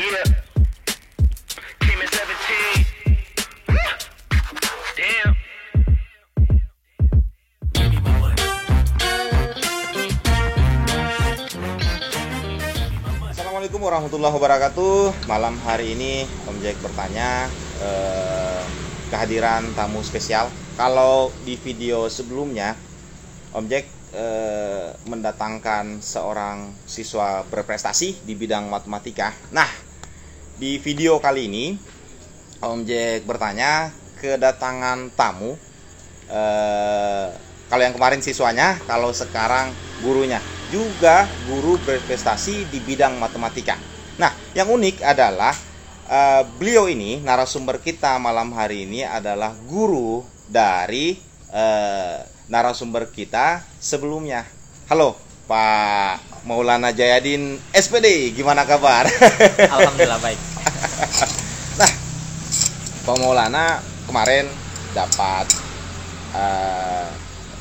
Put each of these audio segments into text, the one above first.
Yeah, came at 17. Damn. Assalamualaikum warahmatullahi wabarakatuh. Malam hari ini Om Jack bertanya kehadiran tamu spesial. Kalau di video sebelumnya Om Jack mendatangkan seorang siswa berprestasi di bidang matematika. Nah, di video kali ini Om Jack bertanya kedatangan tamu. Kalau yang kemarin siswanya, kalau sekarang gurunya, juga guru berprestasi di bidang matematika. Nah, yang unik adalah beliau ini, narasumber kita malam hari ini adalah guru dari narasumber kita sebelumnya. Halo Pak Maulana Jayadin SPD, gimana kabar? Alhamdulillah baik. Nah, Pak Maulana kemarin dapat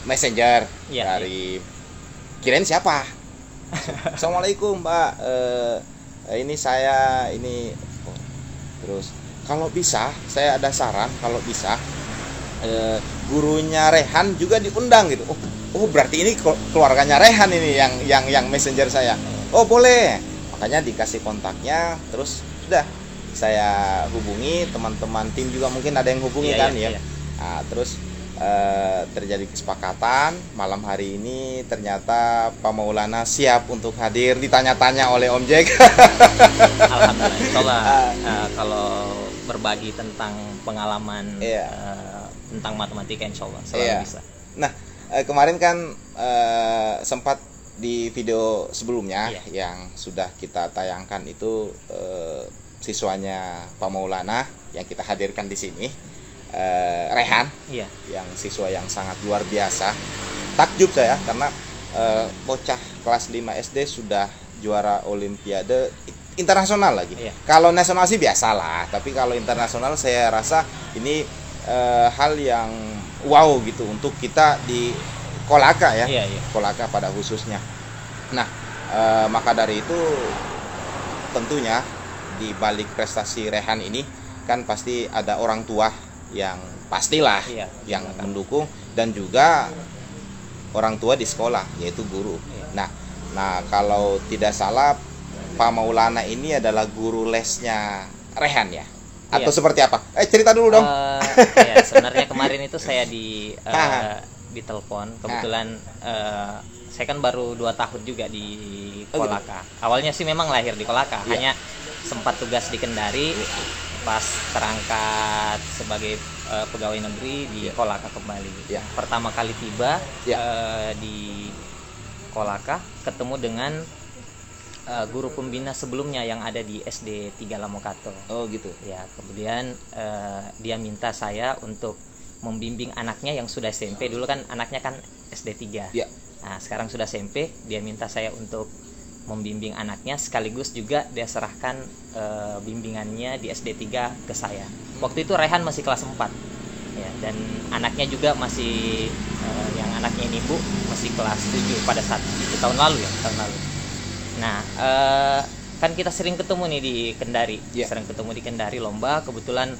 messenger dari kirain siapa? Assalamualaikum Mbak, ini saya ini terus kalau bisa saya ada saran, kalau bisa gurunya Rehan juga diundang gitu. Oh berarti ini keluarganya Rehan ini yang messenger saya. Oh boleh, makanya dikasih kontaknya, terus sudah saya hubungi, teman-teman tim juga mungkin ada yang hubungi kan ya. Nah, terus terjadi kesepakatan malam hari ini, ternyata Pak Maulana siap untuk hadir ditanya-tanya oleh Om Jack. Alhamdulillah. Insyaallah kalau berbagi tentang pengalaman tentang matematika insyaallah selalu bisa. Nah, kemarin kan sempat di video sebelumnya yang sudah kita tayangkan itu siswanya Pak Maulana yang kita hadirkan di sini. Rehan, yang siswa yang sangat luar biasa. Takjub saya karena bocah kelas 5 SD sudah juara olimpiade internasional lagi. Kalau nasional sih biasalah, tapi kalau internasional saya rasa ini hal yang wow gitu untuk kita di Kolaka ya. Kolaka pada khususnya. Nah, maka dari itu tentunya di balik prestasi Rehan ini kan pasti ada orang tua yang pastilah yang mendukung, dan juga orang tua di sekolah yaitu guru. Nah kalau tidak salah Pak Maulana ini adalah guru lesnya Rehan ya? Atau seperti apa? Cerita dulu dong. Sebenarnya kemarin itu saya ditelepon kebetulan. Saya kan baru 2 tahun juga di Kolaka. Awalnya sih memang lahir di Kolaka, hanya sempat tugas di Kendari. Pas terangkat sebagai pegawai negeri di Kolaka kembali. Pertama kali tiba di Kolaka ketemu dengan guru pembina sebelumnya yang ada di SD 3 Lamokato. Oh gitu. Ya, kemudian dia minta saya untuk membimbing anaknya yang sudah SMP. Dulu kan anaknya kan SD 3. Nah, sekarang sudah SMP, dia minta saya untuk membimbing anaknya, sekaligus juga dia serahkan bimbingannya di SD 3 ke saya. Waktu itu Rehan masih kelas 4 ya, dan anaknya juga masih yang anaknya ini Bu masih kelas 7 pada saat itu, tahun lalu. Nah, kan kita sering ketemu nih di Kendari. Sering ketemu di Kendari lomba, kebetulan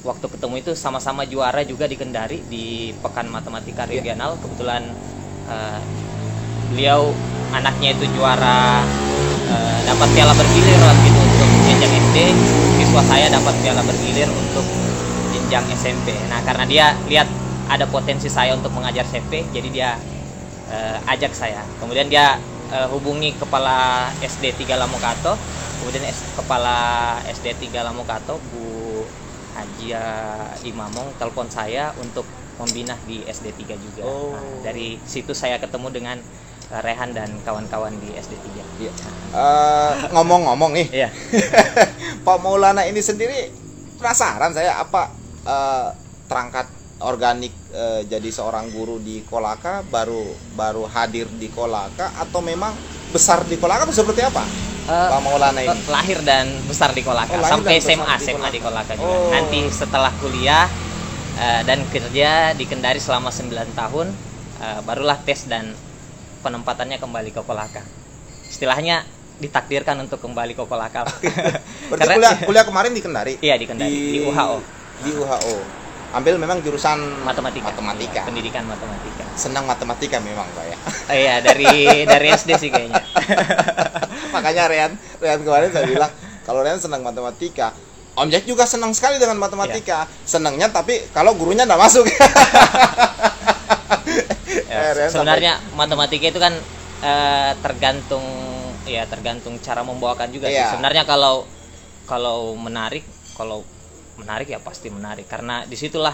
waktu ketemu itu sama-sama juara juga di Kendari di Pekan Matematika Regional. Kebetulan beliau anaknya itu juara, dapat piala bergilir waktu itu untuk jenjang SD. Siswa saya dapat piala bergilir untuk jenjang SMP. Nah, karena dia lihat ada potensi saya untuk mengajar SMP, jadi dia ajak saya. Kemudian dia hubungi kepala SD 3 Lamokato. Kemudian kepala SD 3 Lamokato Bu Hajia Imamong telepon saya untuk membina di SD 3 juga. Nah, dari situ saya ketemu dengan Rehan dan kawan-kawan di SD 3. Ngomong-ngomong nih, Pak Maulana ini sendiri penasaran saya, apa terangkat organik jadi seorang guru di Kolaka, baru hadir di Kolaka, atau memang besar di Kolaka atau seperti apa? Pak Maulana ini lahir dan besar di Kolaka, sampai SMA di Kolaka juga. Nanti setelah kuliah dan kerja di Kendari selama 9 tahun, barulah tes dan penempatannya kembali ke Kolaka. Istilahnya ditakdirkan untuk kembali ke Kolaka. Berarti kuliah kemarin di Kendari? Iya, di Kendari, di UHO. Di UHO. Ambil memang jurusan matematika. Matematika. Ya, pendidikan matematika. Senang matematika memang, Pak ya. Iya, dari SD sih kayaknya. Makanya Rian kemarin saya bilang, kalau Rian senang matematika, Om Jack juga senang sekali dengan matematika. Iya. Senangnya tapi kalau gurunya enggak masuk. Ya, sebenarnya matematika itu kan tergantung cara membawakan juga sih. Sebenarnya kalau menarik ya pasti menarik, karena disitulah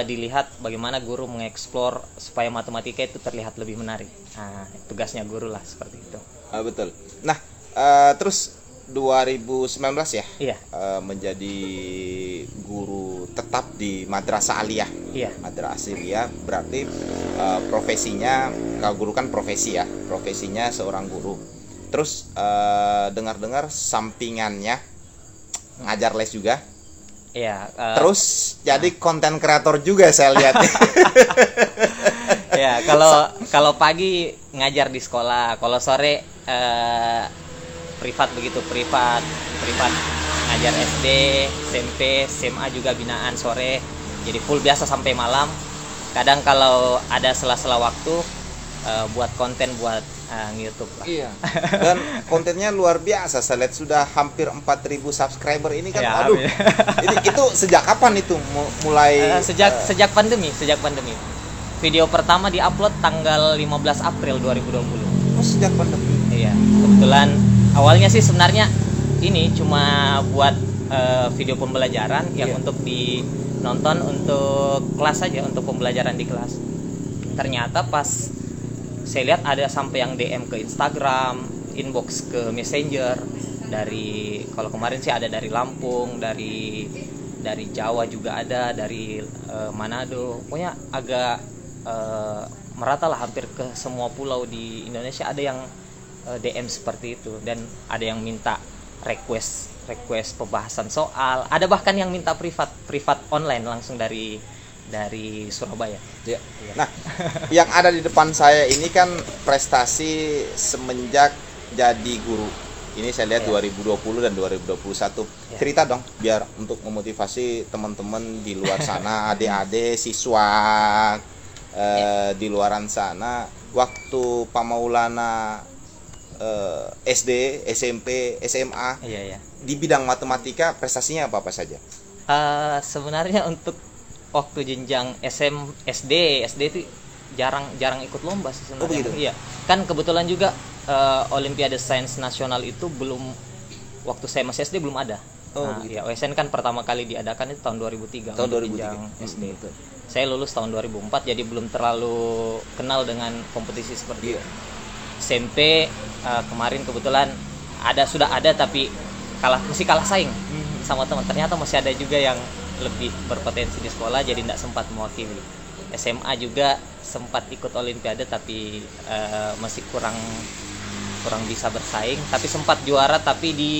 dilihat bagaimana guru mengeksplor supaya matematika itu terlihat lebih menarik. Nah, tugasnya guru lah seperti itu. Betul. Nah, terus 2019 ya, iya. Menjadi guru tetap di Madrasah Aliyah. Iya. Madrasah Aliyah berarti profesinya, kalau guru kan profesi ya, profesinya seorang guru. Terus dengar-dengar sampingannya ngajar les juga. Iya. Terus jadi konten kreator juga saya lihat. Ya, kalau pagi ngajar di sekolah, kalau sore privat ngajar SD, SMP, SMA juga binaan sore. Jadi full biasa sampai malam. Kadang kalau ada sela-sela waktu buat konten buat YouTube lah. Iya. Dan kontennya luar biasa. Saya lihat sudah hampir 4.000 subscriber ini kan. Ya, aduh. Itu sejak kapan itu mulai? Sejak pandemi. Video pertama diupload tanggal 15 April 2020. Oh, sejak pandemi. Iya. Kebetulan awalnya sih sebenarnya ini cuma buat video pembelajaran yang untuk dinonton untuk kelas saja, untuk pembelajaran di kelas. Ternyata pas saya lihat ada sampai yang DM ke Instagram, inbox ke Messenger, kalau kemarin sih ada dari Lampung, dari Jawa juga ada, dari Manado. Pokoknya agak merata lah, hampir ke semua pulau di Indonesia ada yang DM seperti itu, dan ada yang minta request pembahasan soal, ada bahkan yang minta privat online langsung dari Surabaya. Ya. Nah, yang ada di depan saya ini kan prestasi semenjak jadi guru. Ini saya lihat 2020 dan 2021. Ya. Cerita dong, biar untuk memotivasi teman-teman di luar sana, adik-adik, siswa di luaran sana, waktu Pak Maulana SD, SMP, SMA, di bidang matematika prestasinya apa saja? Sebenarnya untuk waktu jenjang SD itu jarang ikut lomba sih sebenarnya. Oh, begitu? Iya. Kan kebetulan juga Olimpiade Sains Nasional itu belum, waktu saya masih SD belum ada. Ya, OSN kan pertama kali diadakan itu tahun 2003. Tahun 2003 jenjang SD itu. Saya lulus tahun 2004, jadi belum terlalu kenal dengan kompetisi seperti itu. SMP kemarin kebetulan sudah ada tapi masih kalah saing sama teman. Ternyata masih ada juga yang lebih berpotensi di sekolah, jadi tidak sempat mewakili. SMA juga sempat ikut Olimpiade tapi masih kurang bisa bersaing, tapi sempat juara tapi di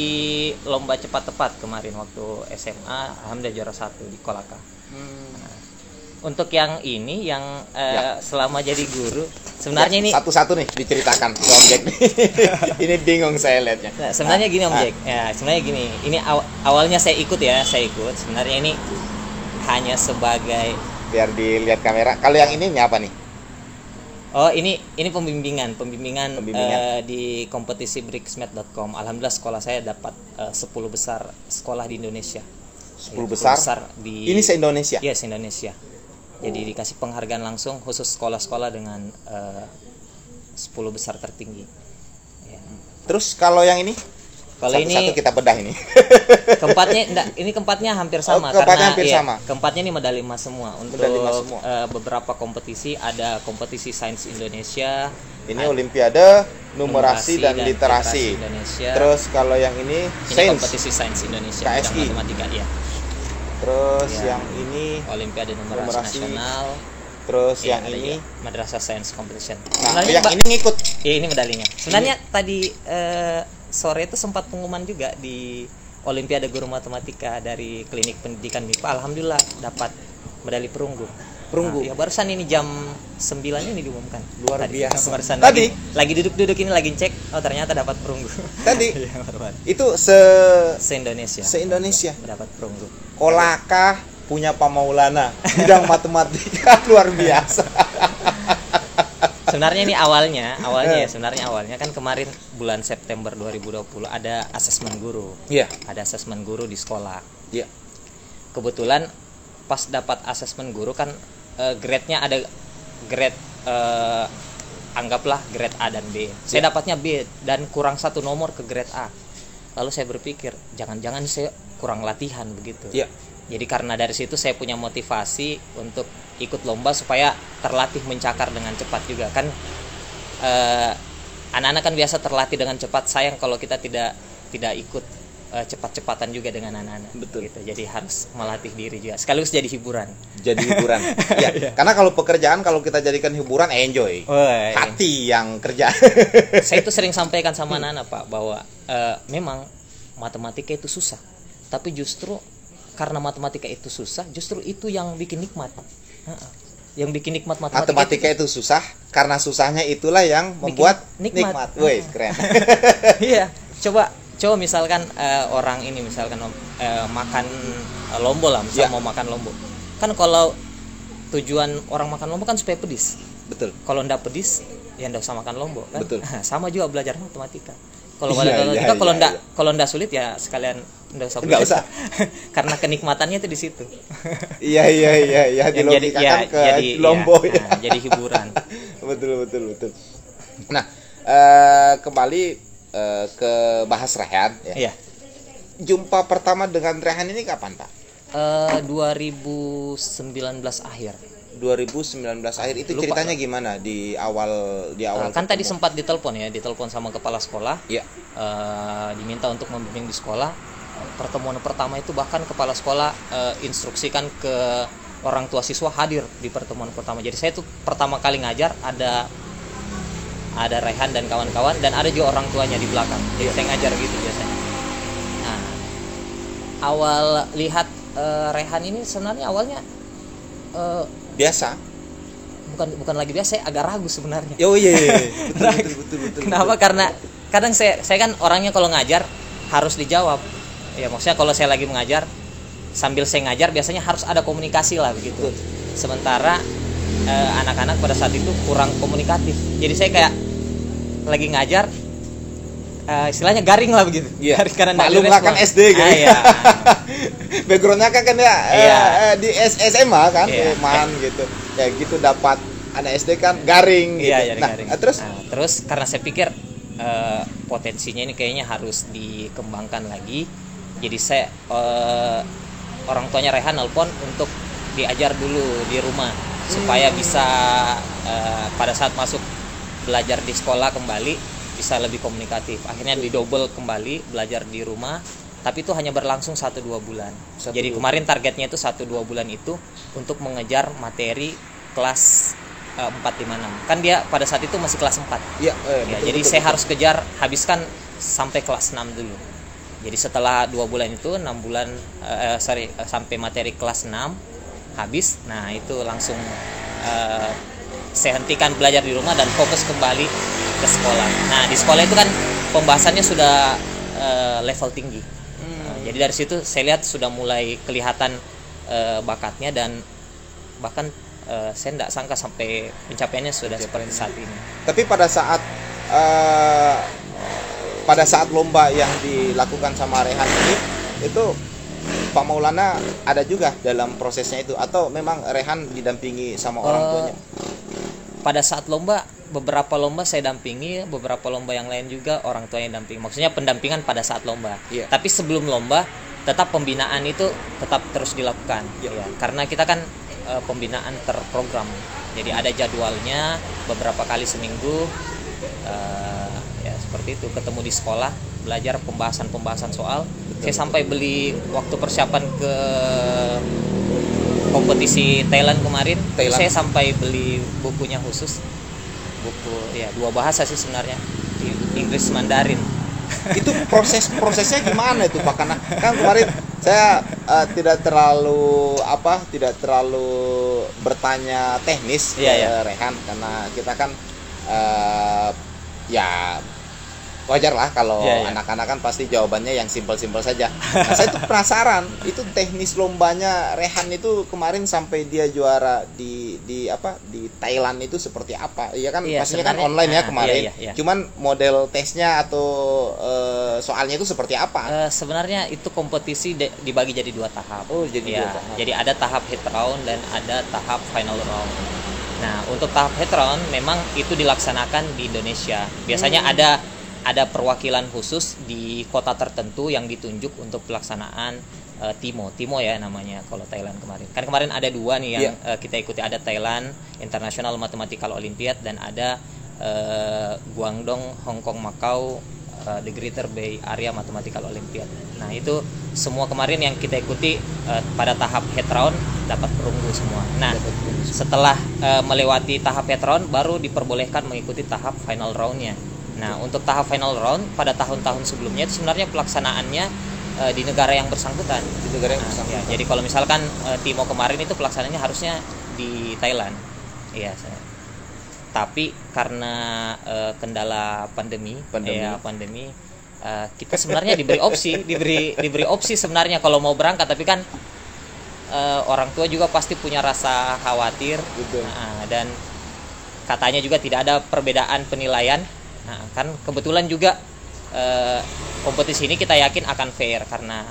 lomba cepat tepat kemarin waktu SMA, alhamdulillah juara 1 di Kolaka. Untuk yang ini yang selama jadi guru sebenarnya ini satu-satu nih diceritakan Om Jack. Ini bingung saya lihatnya. Nah, sebenarnya gini Om Jack. Ya, sebenarnya gini. Ini awalnya saya ikut. Sebenarnya ini hanya sebagai, biar dilihat kamera. Kalau yang ini apa nih? Oh, ini pembimbingan di kompetisi bricksmed.com. Alhamdulillah sekolah saya dapat 10 besar sekolah di Indonesia. 10 besar di ini se-Indonesia? Iya, se-Indonesia. Jadi dikasih penghargaan langsung khusus sekolah-sekolah dengan 10 besar tertinggi. Ya. Terus kalau yang ini? Kalau ini kita bedah ini. Keempatnya hampir sama, sama. Keempatnya ini medali emas semua. Untuk beberapa kompetisi, ada kompetisi Sains Indonesia. Ini Olimpiade Numerasi dan Literasi Indonesia. Terus kalau yang ini kompetisi Sains Indonesia, KSI. Matematika, ya. Terus yang ini Olimpiade Numerasi Nasional. Terus yang ini Madrasah Science Competition. Nah, yang ini ngikut. Ini medalinya. Sebenarnya tadi sore itu sempat pengumuman juga di Olimpiade Guru Matematika dari Klinik Pendidikan MIPA. Alhamdulillah dapat medali perunggu. Perunggu. Ya barusan ini jam 9 ini diumumkan. Luar Tadi, biasa. barusan Tadi lagi duduk-duduk ini lagi cek, oh ternyata dapat perunggu. tadi Iya, baru-baru. itu Se-Indonesia. se-Indonesia. Dapat perunggu. Kolaka punya Pak Maulana bidang matematika luar biasa. Sebenarnya ini awalnya kan kemarin bulan September 2020 ada asesmen guru. Iya. Ada asesmen guru di sekolah. Iya. Kebetulan pas dapat asesmen guru kan grade-nya ada grade anggaplah grade A dan B. Saya dapatnya B dan kurang 1 nomor ke grade A. Lalu saya berpikir, jangan-jangan saya kurang latihan begitu. Iya. Jadi karena dari situ saya punya motivasi untuk ikut lomba supaya terlatih mencakar dengan cepat juga kan. Anak-anak kan biasa terlatih dengan cepat, sayang kalau kita tidak ikut cepat-cepatan juga dengan anak-anak. Betul. Gitu. Jadi harus melatih diri juga sekaligus jadi hiburan. Jadi hiburan. Ya, karena kalau pekerjaan kalau kita jadikan hiburan enjoy. Woy. Hati yang kerja. Saya itu sering sampaikan sama anak-anak Pak bahwa memang matematika itu susah, tapi justru karena matematika itu susah, justru itu yang bikin nikmat. Yang bikin nikmat Matematika itu susah, karena susahnya itulah yang membuat nikmat. Wih, keren. Iya, coba misalkan orang ini misalkan makan lombok lah, misal mau makan lombok. Kan kalau tujuan orang makan lombok kan supaya pedis. Betul. Kalau ndak pedis, ya ndak usah makan lombok kan. Betul. Sama juga belajar matematika. Kalau kalau ndak sulit ya sekalian ndak usah. Nggak usah. Karena kenikmatannya itu di situ. Iya. Dilogikakan ke lombok ya. Jadi hiburan. Betul. Nah, kembali ke bahas Rehan ya. Iya. Jumpa pertama dengan Rehan ini kapan, Pak? 2019 akhir. 2019 akhir itu Lupa, ceritanya gimana di awal kan tadi sempat ditelepon sama kepala sekolah. Iya. Diminta untuk membimbing di sekolah. Pertemuan pertama itu bahkan kepala sekolah instruksikan ke orang tua siswa hadir di pertemuan pertama. Jadi saya tuh pertama kali ngajar ada Rehan dan kawan-kawan dan ada juga orang tuanya di belakang. Jadi saya ngajar gitu biasanya. Nah, awal lihat Rehan ini sebenarnya awalnya biasa. Bukan lagi biasa, saya agak ragu sebenarnya. Oh iya. Betul. Kenapa? Karena kadang saya kan orangnya kalau ngajar harus dijawab. Ya maksudnya kalau saya lagi mengajar sambil saya ngajar biasanya harus ada komunikasi lah begitu. Sementara anak-anak pada saat itu kurang komunikatif. Jadi saya kayak lagi ngajar istilahnya garing lah begitu. Iya. Karena maklum nggak kan SD gitu. Iya. Backgroundnya kan di SMA kan, man gitu. Ya gitu dapat anak SD kan garing gitu. Iya, garing. Terus karena saya pikir potensinya ini kayaknya harus dikembangkan lagi. Jadi saya orang tuanya Rehan nelpon untuk diajar dulu di rumah supaya bisa pada saat masuk belajar di sekolah kembali bisa lebih komunikatif. Akhirnya didouble kembali belajar di rumah, tapi itu hanya berlangsung 1-2 bulan. Jadi kemarin targetnya itu 1-2 bulan itu untuk mengejar materi kelas 4-5-6. Kan dia pada saat itu masih kelas 4. Iya, jadi saya harus kejar habiskan sampai kelas 6 dulu. Jadi setelah 2 bulan itu 6 bulan sampai materi kelas 6 habis. Nah, itu langsung saya hentikan belajar di rumah dan fokus kembali ke sekolah. Nah, di sekolah itu kan pembahasannya sudah level tinggi. Jadi dari situ saya lihat sudah mulai kelihatan bakatnya dan bahkan saya tidak sangka sampai pencapaiannya sudah seperti saat ini. Tapi pada saat lomba yang dilakukan sama Rehan ini itu Pak Maulana ada juga dalam prosesnya itu atau memang Rehan didampingi sama orang tuanya? Pada saat lomba, beberapa lomba saya dampingi, beberapa lomba yang lain juga orang tuanya dampingi. Maksudnya pendampingan pada saat lomba. Yeah. Tapi sebelum lomba tetap pembinaan itu tetap terus dilakukan. Yeah. Ya, karena kita kan pembinaan terprogram. Jadi ada jadwalnya beberapa kali seminggu. Ya seperti itu, ketemu di sekolah, belajar pembahasan soal. Saya sampai beli waktu persiapan ke kompetisi Thailand kemarin. Saya sampai beli bukunya khusus. Buku ya 2 bahasa sih sebenarnya. Inggris Mandarin. Itu prosesnya gimana itu Pak? Karena kan kemarin Saya tidak terlalu bertanya teknis ke Rehan, karena kita kan ya wajar lah kalau anak-anak kan pasti jawabannya yang simpel-simpel saja. Nah, saya tuh penasaran, itu teknis lombanya Rehan itu kemarin sampai dia juara di Thailand itu seperti apa? Iya kan, pastinya kan online ya kemarin. Cuman model tesnya atau soalnya itu seperti apa? Sebenarnya itu kompetisi dibagi jadi 2 tahap. Oh, jadi 2 tahap. Jadi ada tahap head round dan ada tahap final round. Nah, untuk tahap head round memang itu dilaksanakan di Indonesia. Biasanya ada perwakilan khusus di kota tertentu yang ditunjuk untuk pelaksanaan TIMO ya namanya kalau Thailand kemarin. Kan kemarin ada 2 nih yang kita ikuti, ada Thailand International Mathematical Olympiad dan ada Guangdong, Hong Kong, Macau The Greater Bay Area Mathematical Olympiad. Nah, itu semua kemarin yang kita ikuti pada tahap head round dapat perunggu semua. Nah, setelah melewati tahap head round baru diperbolehkan mengikuti tahap final roundnya. Nah, untuk tahap final round pada tahun-tahun sebelumnya itu sebenarnya pelaksanaannya di negara yang bersangkutan. Di negara yang bersangkutan. Ya, jadi kalau misalkan TIMO kemarin itu pelaksanaannya harusnya di Thailand. Iya. Tapi karena kendala pandemi, kita sebenarnya diberi opsi sebenarnya kalau mau berangkat, tapi kan orang tua juga pasti punya rasa khawatir. Dan katanya juga tidak ada perbedaan penilaian. Nah, kan kebetulan juga kompetisi ini kita yakin akan fair karena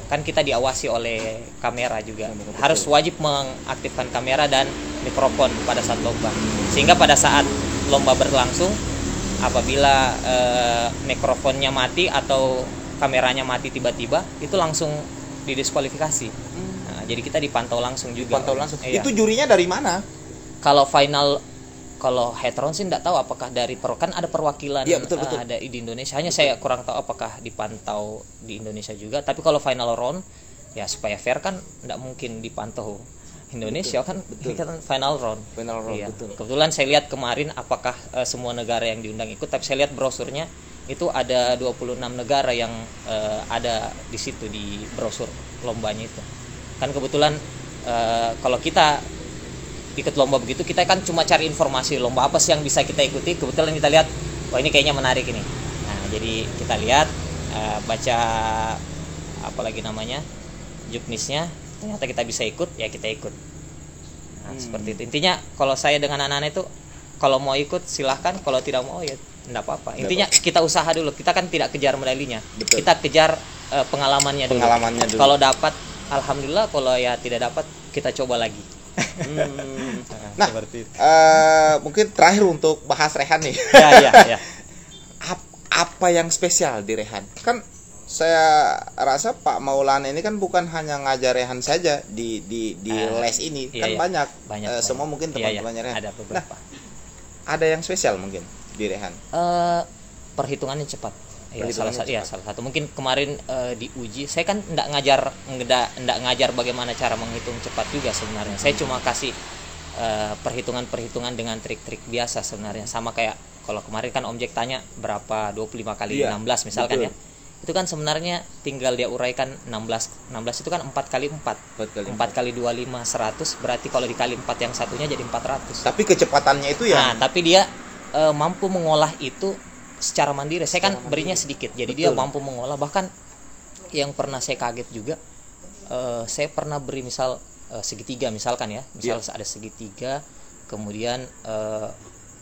kan kita diawasi oleh kamera juga. Harus wajib mengaktifkan kamera dan mikrofon pada saat lomba. Sehingga pada saat lomba berlangsung, apabila mikrofonnya mati atau kameranya mati tiba-tiba, itu langsung didiskualifikasi. Nah, jadi kita dipantau langsung juga. Itu jurinya dari mana? Kalau head round sih tidak tahu apakah dari kan ada perwakilan betul. Ada di Indonesia, hanya saya kurang tahu apakah dipantau di Indonesia juga. Tapi kalau final round ya supaya fair kan tidak mungkin dipantau Indonesia kan final round. Betul. Kebetulan saya lihat kemarin apakah semua negara yang diundang ikut, tapi saya lihat brosurnya itu ada 26 negara yang ada di situ di brosur lombanya itu. Kan kebetulan kalau kita ikut lomba begitu, kita kan cuma cari informasi lomba apa sih yang bisa kita ikuti. Kebetulan kita lihat, wah ini kayaknya menarik ini. Nah, jadi kita lihat, baca apalagi namanya juknisnya, ternyata kita bisa ikut, ya kita ikut. Nah, seperti itu. Intinya kalau saya dengan anak-anak itu, kalau mau ikut silahkan, kalau tidak mau ya tidak apa-apa. Intinya kita usaha dulu. Kita kan tidak kejar medalinya, kita kejar pengalamannya dulu. Kalau dapat, alhamdulillah. Kalau ya tidak dapat, kita coba lagi. Nah, mungkin terakhir untuk bahas Rehan nih. Ya. Apa yang spesial di Rehan? Kan saya rasa Pak Maulana ini kan bukan hanya ngajar Rehan saja di les ini, kan banyak. Semua mungkin teman-temannya Rehan. Ada beberapa. Nah, ada yang spesial mungkin di Rehan. Perhitungannya cepat. Salah satu mungkin kemarin diuji. Saya kan enggak ngajar bagaimana cara menghitung cepat juga sebenarnya. Saya cuma kasih perhitungan dengan trik-trik biasa sebenarnya. Sama kayak kalau kemarin kan Om Jack tanya berapa 25 kali 16 misalkan. Betul. Ya. Itu kan sebenarnya tinggal dia uraikan 16 itu kan 4 kali 4 kali 25 100, berarti kalau dikali 4 yang satunya jadi 400. Tapi kecepatannya itu ya. Nah, tapi dia mampu mengolah itu secara mandiri. Saya kan berinya sedikit, jadi dia mampu mengolah. Bahkan yang pernah saya kaget juga, saya pernah beri misal segitiga misalkan ya, ada segitiga, kemudian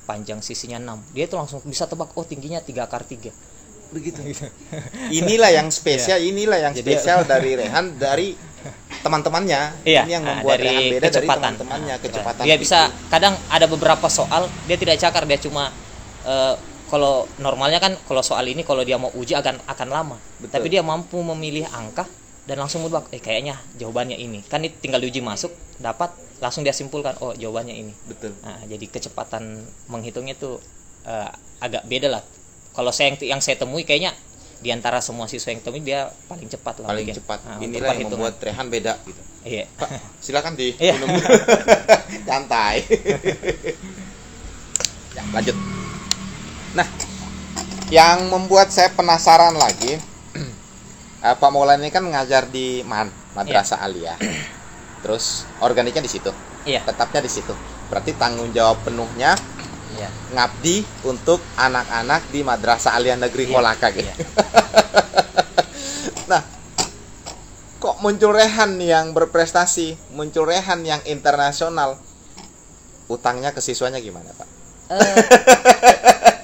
panjang sisinya 6, dia itu langsung bisa tebak, oh tingginya 3 akar 3 begitu. Inilah yang spesial, spesial dari Rehan, dari teman-temannya. Ini yang membuat Rehan beda dari teman-temannya, kecepatan. Dia bisa, kadang ada beberapa soal dia tidak cakar, dia cuma kalau normalnya kan kalau soal ini kalau dia mau uji akan lama. Betul. Tapi dia mampu memilih angka dan langsung menebak, kayaknya jawabannya ini. Kan ini tinggal diuji masuk, dapat, langsung dia simpulkan, oh jawabannya ini. Betul. Nah, jadi kecepatan menghitungnya tuh agak beda lah. Kalau yang saya temui kayaknya di antara semua siswa yang temui dia paling cepat lah. Paling cepat. Inilah yang membuat Rehan beda gitu. Iya. Pak, silakan minum. Santai. Ya, lanjut. Nah, yang membuat saya penasaran lagi, Pak Maulana ini kan ngajar di Madrasah Aliyah. Terus organiknya di situ. Iya. Tetapnya di situ. Berarti tanggung jawab penuhnya ngabdi untuk anak-anak di Madrasah Aliyah Negeri Kolaka gitu. Nah, kok muncul Rehan yang berprestasi, muncul Rehan yang internasional, utangnya ke siswanya gimana, Pak?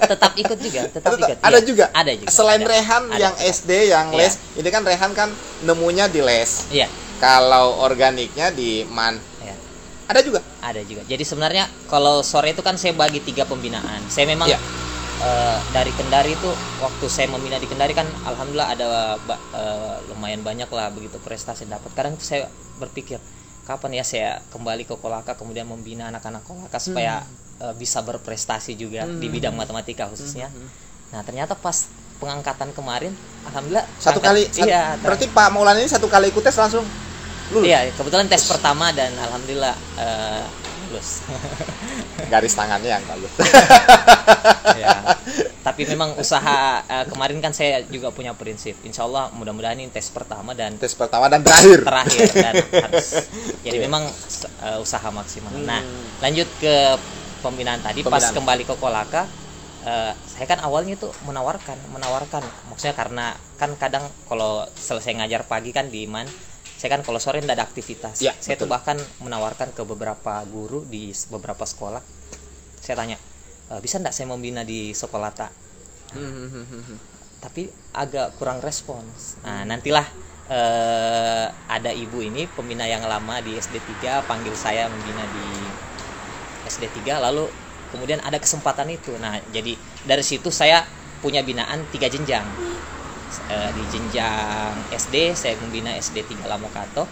Tetap ikut juga, tetap ikut. Ada juga. Ada juga. Selain ada. Rehan Ada. yang SD yang les, ini kan Rehan kan nemunya di les. Iya. Kalau organiknya di Man. Iya. Ada juga. Ada juga. Jadi sebenarnya kalau sore itu kan saya bagi 3 pembinaan. Saya memang dari Kendari itu waktu saya membina di Kendari kan alhamdulillah ada lumayan banyak lah begitu prestasi dapat. Kadang saya berpikir kapan ya saya kembali ke Kolaka kemudian membina anak-anak Kolaka supaya bisa berprestasi juga di bidang matematika khususnya. Nah, ternyata pas pengangkatan kemarin alhamdulillah berarti Pak Maulana ini satu kali ikut tes langsung lulus. Iya, kebetulan tes pertama dan alhamdulillah lulus. Garis tangannya yang bagus. Ya. Tapi memang usaha kemarin kan saya juga punya prinsip. Insya Allah mudah-mudahan ini tes pertama dan terakhir dan harus. Jadi memang usaha maksimal. Nah, lanjut ke pembinaan tadi. Pas kembali ke Kolaka, saya kan awalnya itu menawarkan. Maksudnya karena kan kadang kalau selesai ngajar pagi kan di Man, saya kan kalau sore tidak ada aktivitas. Saya tuh bahkan menawarkan ke beberapa guru di beberapa sekolah. Saya tanya, bisa enggak saya membina di Sekolata? Tapi agak kurang respons. Nah, nantilah ada ibu ini pembina yang lama di SD 3 panggil saya membina di SD 3, lalu kemudian ada kesempatan itu. Nah, jadi dari situ saya punya binaan 3 jenjang. Di jenjang SD saya membina SD 3 Lamokato,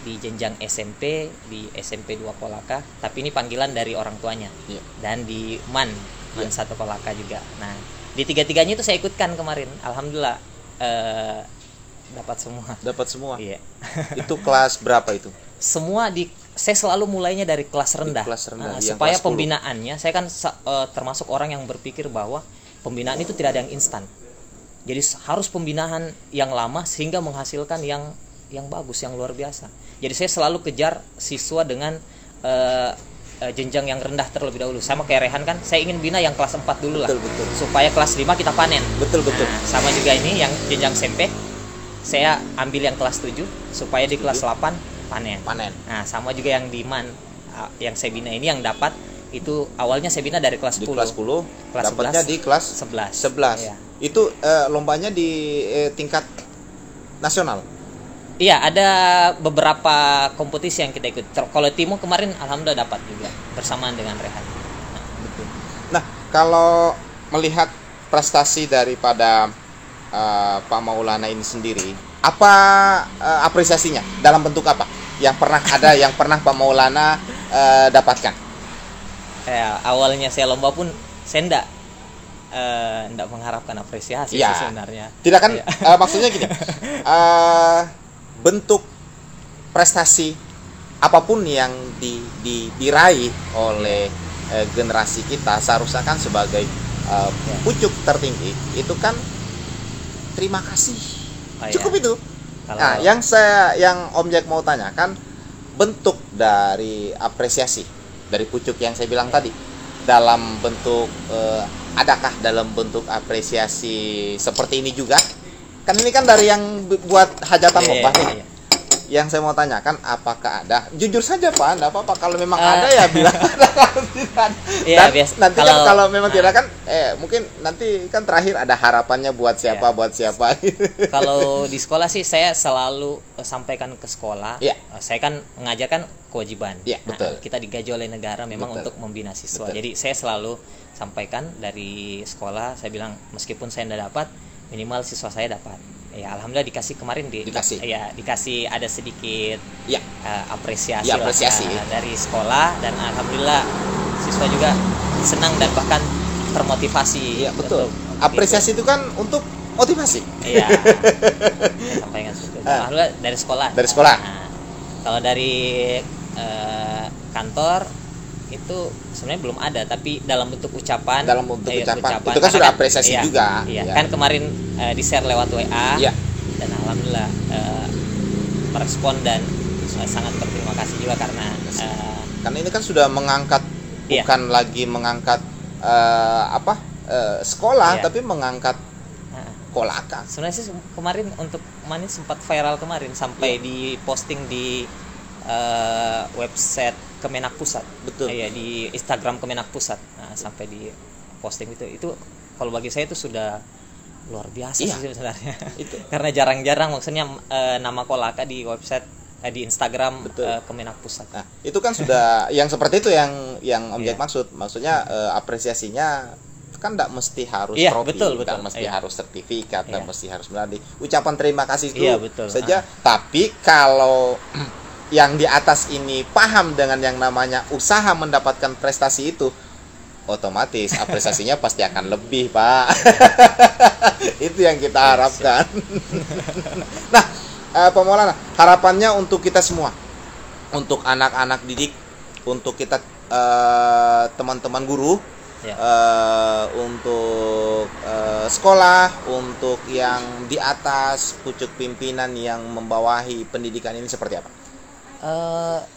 di jenjang SMP di SMP 2 Kolaka, tapi ini panggilan dari orang tuanya. Dan di Man 1 Kolaka juga. Nah, di 3-3-nya itu saya ikutkan kemarin. Alhamdulillah dapat semua. Iya. Itu kelas berapa itu? Semua saya selalu mulainya dari kelas rendah. Supaya pembinaannya saya kan termasuk orang yang berpikir bahwa pembinaan itu tidak ada yang instan. Jadi harus pembinaan yang lama sehingga menghasilkan yang bagus, yang luar biasa. Jadi saya selalu kejar siswa dengan jenjang yang rendah terlebih dahulu. Sama kayak Rehan kan, saya ingin bina yang kelas 4 dulu lah. Betul. Supaya kelas 5 kita panen. Betul. Nah, sama juga ini yang jenjang SMP, saya ambil yang kelas 7 supaya di kelas 8 panen. Nah, sama juga yang di Man yang saya bina ini yang dapat itu awalnya saya bina dari kelas 10. Kelas 10, dapatnya di kelas 11. Ya. Itu lombanya di tingkat nasional. Iya, ada beberapa kompetisi yang kita ikut. Kalau Timo kemarin alhamdulillah dapat juga bersamaan dengan Rehan. Nah, kalau melihat prestasi daripada Pak Maulana ini sendiri, apa apresiasinya? Dalam bentuk apa? Yang pernah Pak Maulana dapatkan? Awalnya saya lomba pun saya enggak mengharapkan apresiasi sebenarnya. Tidak kan? Maksudnya gini. Bentuk prestasi apapun yang diraih oleh generasi kita seharusnya kan sebagai pucuk tertinggi itu kan terima kasih. Cukup itu. Nah, yang Om Jack mau tanyakan bentuk dari apresiasi dari pucuk yang saya bilang tadi dalam bentuk adakah dalam bentuk apresiasi seperti ini juga? Kan ini kan dari yang buat hajatan lomba nih. Yang saya mau tanyakan apakah ada? Jujur saja Pak, enggak apa-apa kalau memang ada ya bilang ada. Nanti kan kalau memang tidak kan mungkin nanti kan terakhir ada harapannya buat siapa. Kalau di sekolah sih saya selalu sampaikan ke sekolah. Saya kan mengajarkan kewajiban. Betul. Kita digaji oleh negara memang untuk membina siswa. Jadi saya selalu sampaikan dari sekolah, saya bilang meskipun saya tidak dapat minimal siswa saya dapat. Ya alhamdulillah dikasih kemarin dikasih ada sedikit apresiasi dari sekolah dan alhamdulillah siswa juga senang dan bahkan termotivasi. Betul. Apresiasi itu kan untuk motivasi. Iya. Sampaikan alhamdulillah dari sekolah. Nah, kalau dari kantor itu sebenarnya belum ada, tapi dalam bentuk ucapan. Itu kan sudah apresiasi juga. Kan kemarin di share lewat WA. dan alhamdulillah merespon dan sangat berterima kasih juga karena ini kan sudah mengangkat bukan lagi mengangkat sekolah, tapi mengangkat Kolaka. Sebenarnya sih kemarin untuk Manis sempat viral kemarin sampai di posting di website Kemenak Pusat. Betul. Iya, di Instagram Kemenak Pusat. Nah, sampai di posting itu kalau bagi saya itu sudah luar biasa sih sebenarnya. Itu. Karena jarang-jarang maksudnya nama Kolaka di website di Instagram Kemenak Pusat. Nah, itu kan sudah yang seperti itu yang Om Jack maksud. Maksudnya apresiasinya kan tidak mesti harus trofi, tidak mesti harus sertifikat, tidak mesti harus medali. Ucapan terima kasih itu saja. Tapi kalau yang di atas ini paham dengan yang namanya usaha mendapatkan prestasi itu, otomatis apresiasinya pasti akan lebih, Pak. Itu yang kita harapkan. Nah, Pak Maulana, harapannya untuk kita semua, untuk anak-anak didik, untuk kita teman-teman guru, untuk sekolah, untuk yang di atas pucuk pimpinan yang membawahi pendidikan ini seperti apa?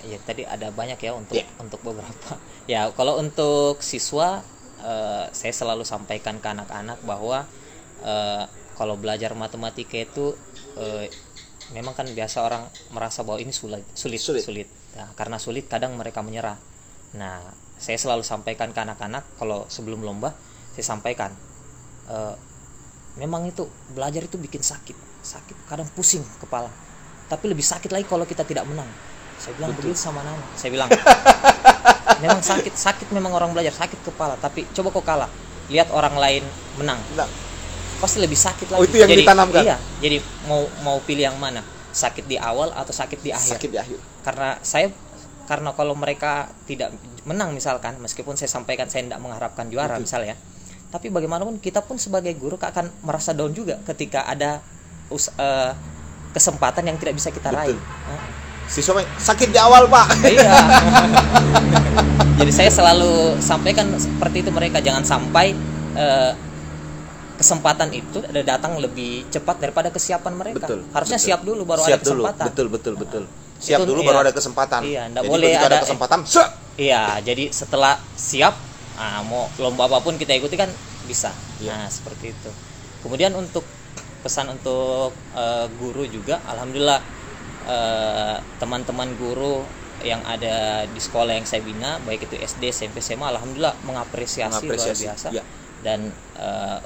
Ya tadi ada banyak ya untuk beberapa. Ya kalau untuk siswa, saya selalu sampaikan ke anak-anak bahwa kalau belajar matematika itu memang kan biasa orang merasa bahwa ini sulit. Nah, karena sulit kadang mereka menyerah. Nah, saya selalu sampaikan ke anak-anak kalau sebelum lomba, saya sampaikan memang itu belajar itu bikin sakit, kadang pusing kepala, tapi lebih sakit lagi kalau kita tidak menang. Saya bilang begitu sama anak, saya bilang memang sakit memang orang belajar sakit kepala, tapi coba kau kalah, lihat orang lain menang, pasti lebih sakit lagi. Itu yang ditanamkan. Iya, jadi mau pilih yang mana, sakit di awal atau sakit di akhir. Karena kalau mereka tidak menang misalkan, meskipun saya sampaikan saya tidak mengharapkan juara misalnya, tapi bagaimanapun kita pun sebagai guru akan merasa down juga ketika ada kesempatan yang tidak bisa kita raih. Siswa sakit di awal, Pak. Iya. Jadi saya selalu sampaikan seperti itu mereka, jangan sampai kesempatan itu datang lebih cepat daripada kesiapan mereka. Harusnya siap dulu baru ada kesempatan. Betul. Siap dulu baru ada kesempatan. Iya, enggak boleh ada kesempatan. Iya, jadi setelah siap, mau lomba apapun kita ikuti kan bisa. Nah, seperti itu. Kemudian untuk pesan untuk guru juga, alhamdulillah teman-teman guru yang ada di sekolah yang saya bina, baik itu SD, SMP, SMA, alhamdulillah mengapresiasi luar biasa. Dan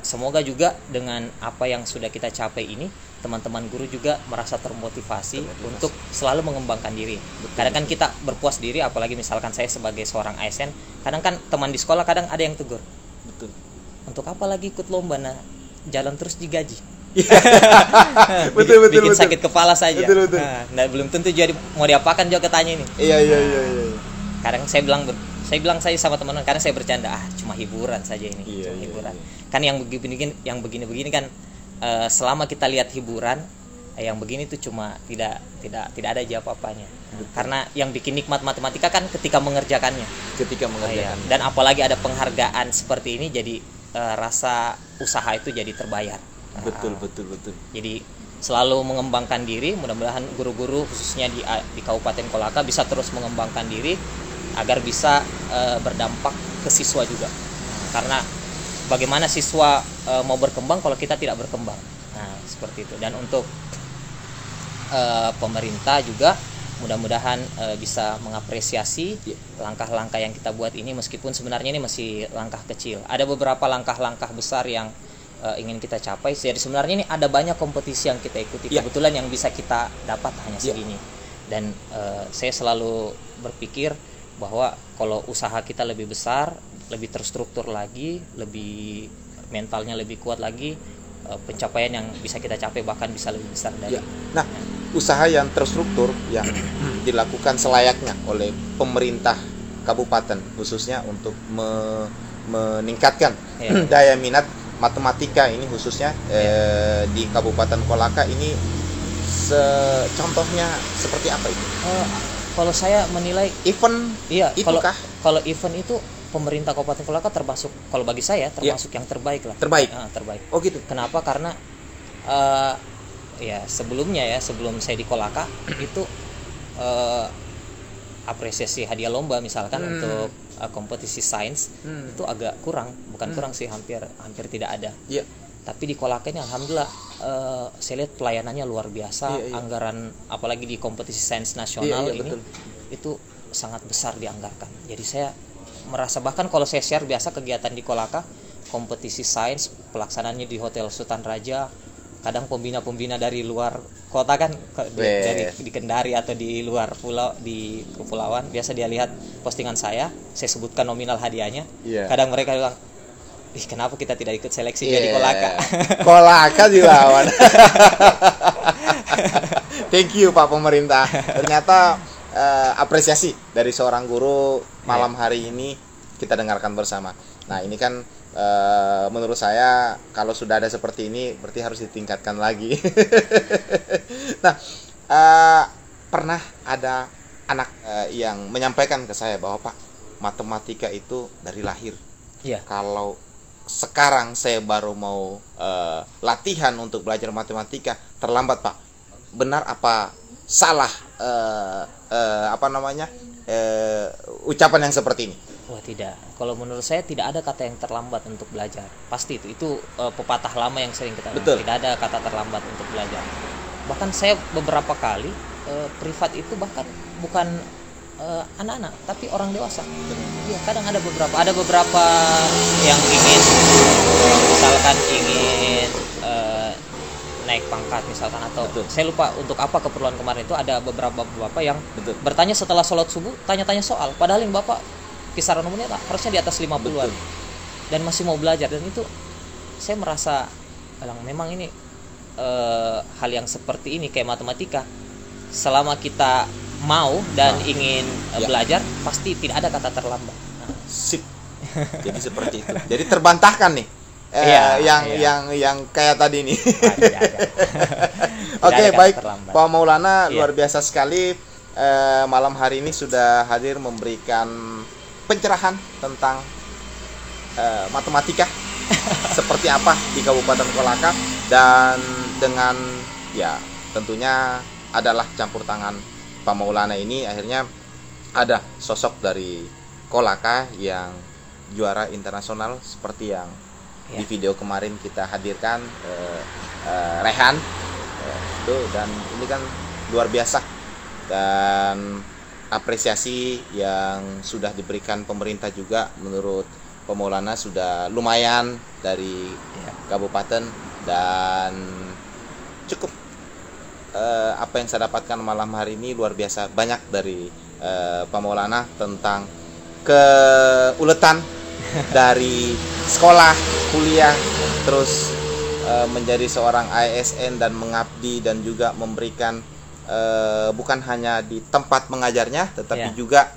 semoga juga dengan apa yang sudah kita capai ini, teman-teman guru juga merasa termotivasi untuk selalu mengembangkan diri. Kadang kan kita berpuas diri, apalagi misalkan saya sebagai seorang ASN, kadang kan teman di sekolah kadang ada yang tegur. Betul. Untuk apa lagi ikut lomba, nah jalan terus digaji. bikin sakit kepala saja. Betul. Nah, belum tentu jadi mau diapakan juga katanya ini. Iya. Kadang saya bilang saya sama teman-teman, karena saya bercanda, cuma hiburan saja ini, hiburan. Kan yang begini kan selama kita lihat hiburan, yang begini tuh cuma tidak ada aja apa-apanya. Karena yang bikin nikmat matematika kan ketika mengerjakannya. Dan apalagi ada penghargaan seperti ini, jadi rasa usaha itu jadi terbayar. Betul. Jadi selalu mengembangkan diri, mudah-mudahan guru-guru khususnya di Kabupaten Kolaka bisa terus mengembangkan diri agar bisa berdampak ke siswa juga. Karena bagaimana siswa mau berkembang kalau kita tidak berkembang. Nah, seperti itu. Dan untuk pemerintah juga mudah-mudahan bisa mengapresiasi langkah-langkah yang kita buat ini, meskipun sebenarnya ini masih langkah kecil. Ada beberapa langkah-langkah besar yang ingin kita capai. Jadi sebenarnya ini ada banyak kompetisi yang kita ikuti. Kebetulan yang bisa kita dapat hanya segini. Dan saya selalu berpikir bahwa kalau usaha kita lebih besar, lebih terstruktur lagi, lebih mentalnya lebih kuat lagi, pencapaian yang bisa kita capai bahkan bisa lebih besar dari. Nah, usaha yang terstruktur yang dilakukan selayaknya oleh pemerintah kabupaten khususnya untuk meningkatkan daya minat matematika ini khususnya di Kabupaten Kolaka ini, contohnya seperti apa itu? Kalau saya menilai event, kalau event itu pemerintah Kabupaten Kolaka termasuk, kalau bagi saya termasuk yang terbaik lah. Terbaik. Terbaik. Oh gitu. Kenapa? Karena ya sebelumnya ya, sebelum saya di Kolaka itu apresiasi hadiah lomba misalkan untuk kompetisi sains itu agak kurang, bukan kurang sih, hampir tidak ada. Iya. Tapi di Kolaka ini alhamdulillah saya lihat pelayanannya luar biasa. Anggaran apalagi di kompetisi sains nasional ini betul. Itu sangat besar dianggarkan. Jadi saya merasa, bahkan kalau saya share biasa kegiatan di Kolaka, kompetisi sains pelaksanaannya di Hotel Sultan Raja, kadang pembina-pembina dari luar kota kan dari di Kendari atau di luar pulau, di kepulauan, biasa dia lihat postingan saya sebutkan nominal hadiahnya. Kadang mereka bilang, ih kenapa kita tidak ikut seleksi jadi Kolaka. Kolaka dilawan. Thank you Pak pemerintah. Ternyata apresiasi dari seorang guru malam hari ini kita dengarkan bersama. Nah ini kan menurut saya kalau sudah ada seperti ini berarti harus ditingkatkan lagi. Nah pernah ada anak yang menyampaikan ke saya bahwa Pak, matematika itu dari lahir. Kalau sekarang saya baru mau latihan untuk belajar matematika terlambat Pak. Benar apa salah ucapan yang seperti ini? Wah tidak, kalau menurut saya tidak ada kata yang terlambat untuk belajar. Pasti itu pepatah lama yang sering kita dengar. Tidak ada kata terlambat untuk belajar. Bahkan saya beberapa kali privat itu bahkan bukan anak-anak tapi orang dewasa. Iya, kadang ada beberapa yang ingin misalkan naik pangkat misalkan, atau saya lupa untuk apa keperluan kemarin itu, ada beberapa bapak yang bertanya setelah sholat subuh, tanya-tanya soal, padahal yang bapak kisaran umurnya harusnya di atas 50-an dan masih mau belajar. Dan itu saya merasa memang ini hal yang seperti ini kayak matematika, selama kita mau dan ingin belajar pasti tidak ada kata terlambat. Sip. Jadi seperti itu. Jadi terbantahkan nih yang kayak tadi nih. Oke, baik terlambat. Pak Maulana luar biasa sekali malam hari ini sudah hadir memberikan pencerahan tentang matematika seperti apa di Kabupaten Kolaka, dan dengan tentunya adalah campur tangan Pak Maulana ini akhirnya ada sosok dari Kolaka yang juara internasional seperti yang di video kemarin kita hadirkan, Rehan itu, dan ini kan luar biasa, dan apresiasi yang sudah diberikan pemerintah juga menurut Pak Maulana sudah lumayan dari kabupaten, dan cukup apa yang saya dapatkan malam hari ini luar biasa banyak dari Pak Maulana tentang keuletan dari sekolah, kuliah, terus menjadi seorang ASN dan mengabdi, dan juga memberikan bukan hanya di tempat mengajarnya tetapi juga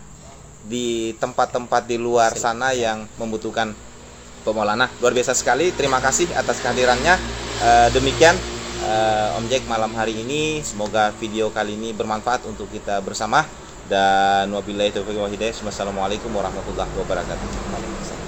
di tempat-tempat di luar sana yang membutuhkan Pak Maulana. Luar biasa sekali, terima kasih atas kehadirannya. Demikian Om Jack malam hari ini, semoga video kali ini bermanfaat untuk kita bersama, dan wabillahi taufiq wal hidayah. Wassalamualaikum warahmatullahi wabarakatuh.